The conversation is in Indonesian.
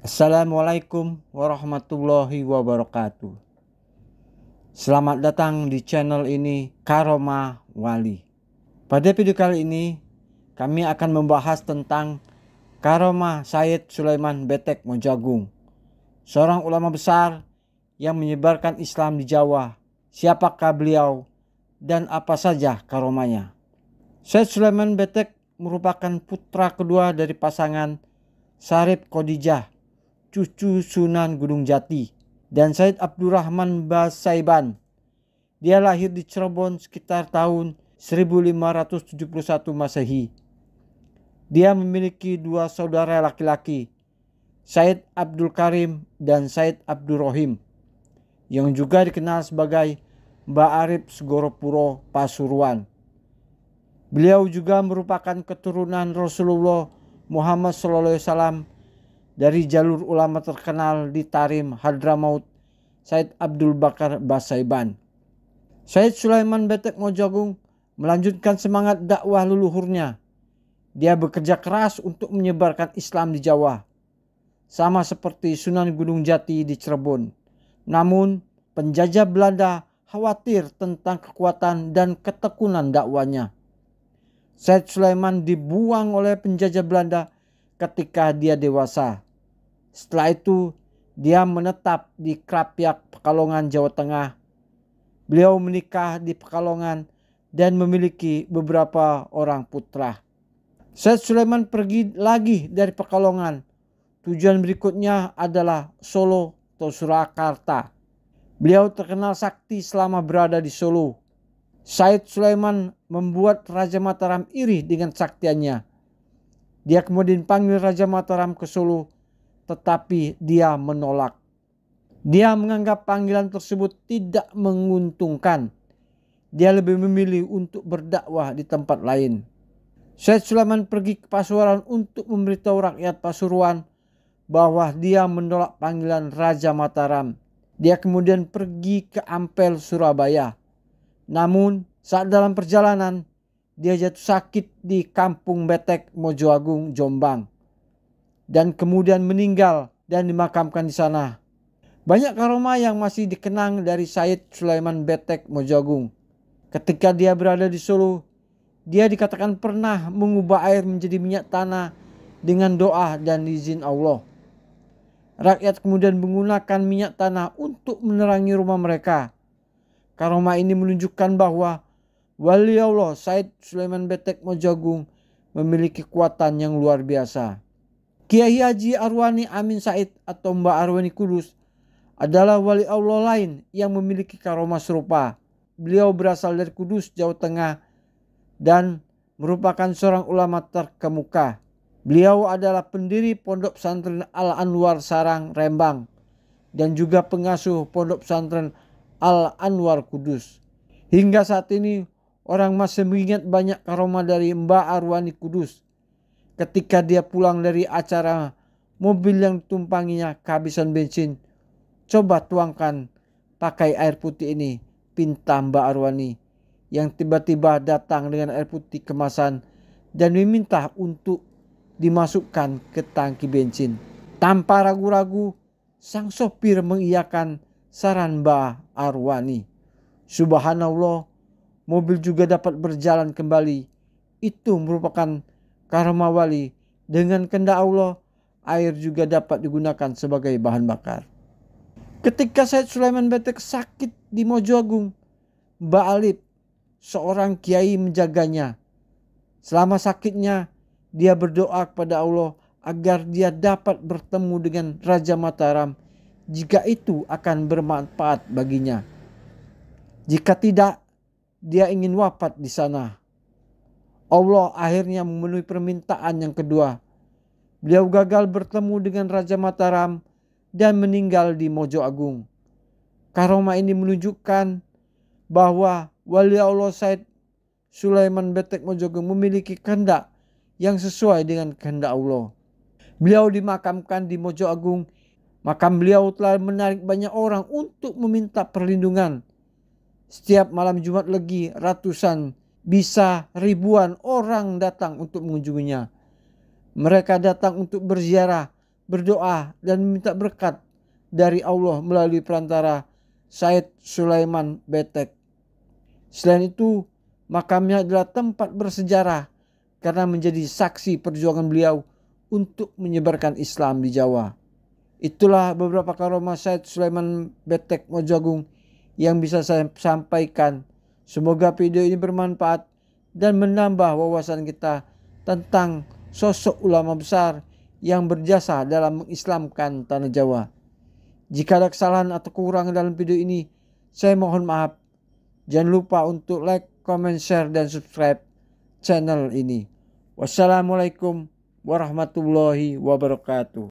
Assalamualaikum warahmatullahi wabarakatuh. Selamat datang di channel ini Karomah Wali. Pada video kali ini kami akan membahas tentang Karomah Syed Sulaiman Betek Mojagung, seorang ulama besar yang menyebarkan Islam di Jawa. Siapakah beliau dan apa saja karomahnya? Syed Sulaiman Betek merupakan putra kedua dari pasangan Syarif Khadijah, cucu Sunan Gunung Jati, dan Said Abdurrahman Basaiban. Dia lahir di Cirebon sekitar tahun 1571 Masehi. Dia memiliki dua saudara laki-laki, Said Abdul Karim dan Said Abdul Rohim, yang juga dikenal sebagai Mbah Arif Segoropuro Pasuruan. Beliau juga merupakan keturunan Rasulullah Muhammad SAW dari jalur ulama terkenal di Tarim, Hadramaut, Said Abdul Bakar Basaiban. Syed Sulaiman Betek Mojagung melanjutkan semangat dakwah leluhurnya. Dia bekerja keras untuk menyebarkan Islam di Jawa, sama seperti Sunan Gunung Jati di Cirebon. Namun, penjajah Belanda khawatir tentang kekuatan dan ketekunan dakwanya. Syed Sulaiman dibuang oleh penjajah Belanda ketika dia dewasa. Setelah itu, dia menetap di Krapyak, Pekalongan, Jawa Tengah. Beliau menikah di Pekalongan dan memiliki beberapa orang putra. Syed Sulaiman pergi lagi dari Pekalongan. Tujuan berikutnya adalah Solo atau Surakarta. Beliau terkenal sakti selama berada di Solo. Syed Sulaiman membuat Raja Mataram iri dengan saktiannya. Dia kemudian panggil Raja Mataram ke Solo, tetapi dia menolak. Dia menganggap panggilan tersebut tidak menguntungkan. Dia lebih memilih untuk berdakwah di tempat lain. Syed Sulaiman pergi ke Pasuruan untuk memberitahu rakyat Pasuruan bahwa dia menolak panggilan Raja Mataram. Dia kemudian pergi ke Ampel, Surabaya. Namun saat dalam perjalanan, dia jatuh sakit di Kampung Betek Mojagung, Jombang, dan kemudian meninggal dan dimakamkan di sana. Banyak karomah yang masih dikenang dari Syed Sulaiman Betek Mojagung. Ketika dia berada di Solo, dia dikatakan pernah mengubah air menjadi minyak tanah dengan doa dan izin Allah. Rakyat kemudian menggunakan minyak tanah untuk menerangi rumah mereka. Karomah ini menunjukkan bahwa wali Allah Syed Sulaiman Betek Mojagung memiliki kekuatan yang luar biasa. Kiai Haji Arwani Amin Said atau Mbah Arwani Kudus adalah wali Allah lain yang memiliki karomah serupa. Beliau berasal dari Kudus, Jawa Tengah, dan merupakan seorang ulama terkemuka. Beliau adalah pendiri Pondok Pesantren Al-Anwar Sarang, Rembang, dan juga pengasuh Pondok Pesantren Al-Anwar Kudus. Hingga saat ini orang masih mengingat banyak karomah dari Mbah Arwani Kudus. Ketika dia pulang dari acara, mobil yang ditumpanginya kehabisan bensin. Coba tuangkan pakai air putih ini, pinta Mbah Arwani, yang tiba-tiba datang dengan air putih kemasan dan meminta untuk dimasukkan ke tangki bensin. Tanpa ragu-ragu, sang sopir mengiyakan saran Mbah Arwani. Subhanallah, mobil juga dapat berjalan kembali. Itu merupakan karomah wali. Dengan kehendak Allah, air juga dapat digunakan sebagai bahan bakar. Ketika Syed Sulaiman Betek sakit di Mojagung, Mbah Alip, seorang kiai, menjaganya. Selama sakitnya, dia berdoa kepada Allah agar dia dapat bertemu dengan Raja Mataram jika itu akan bermanfaat baginya. Jika tidak, dia ingin wafat di sana. Allah akhirnya memenuhi permintaan yang kedua. Beliau gagal bertemu dengan Raja Mataram dan meninggal di Mojoagung. Karomah ini menunjukkan bahwa wali Allah Syed Sulaiman Betek Mojagung memiliki kehendak yang sesuai dengan kehendak Allah. Beliau dimakamkan di Mojoagung. Makam beliau telah menarik banyak orang untuk meminta perlindungan. Setiap malam Jumat Legi, ratusan, bisa ribuan orang datang untuk mengunjunginya. Mereka datang untuk berziarah, berdoa dan meminta berkat dari Allah melalui perantara Said Sulaiman Betek. Selain itu, makamnya adalah tempat bersejarah karena menjadi saksi perjuangan beliau untuk menyebarkan Islam di Jawa. Itulah beberapa karomah Said Sulaiman Betek Mojoagung yang bisa saya sampaikan. Semoga video ini bermanfaat dan menambah wawasan kita tentang sosok ulama besar yang berjasa dalam mengislamkan tanah Jawa. Jika ada kesalahan atau kekurangan dalam video ini, saya mohon maaf. Jangan lupa untuk like, comment, share, dan subscribe channel ini. Wassalamualaikum warahmatullahi wabarakatuh.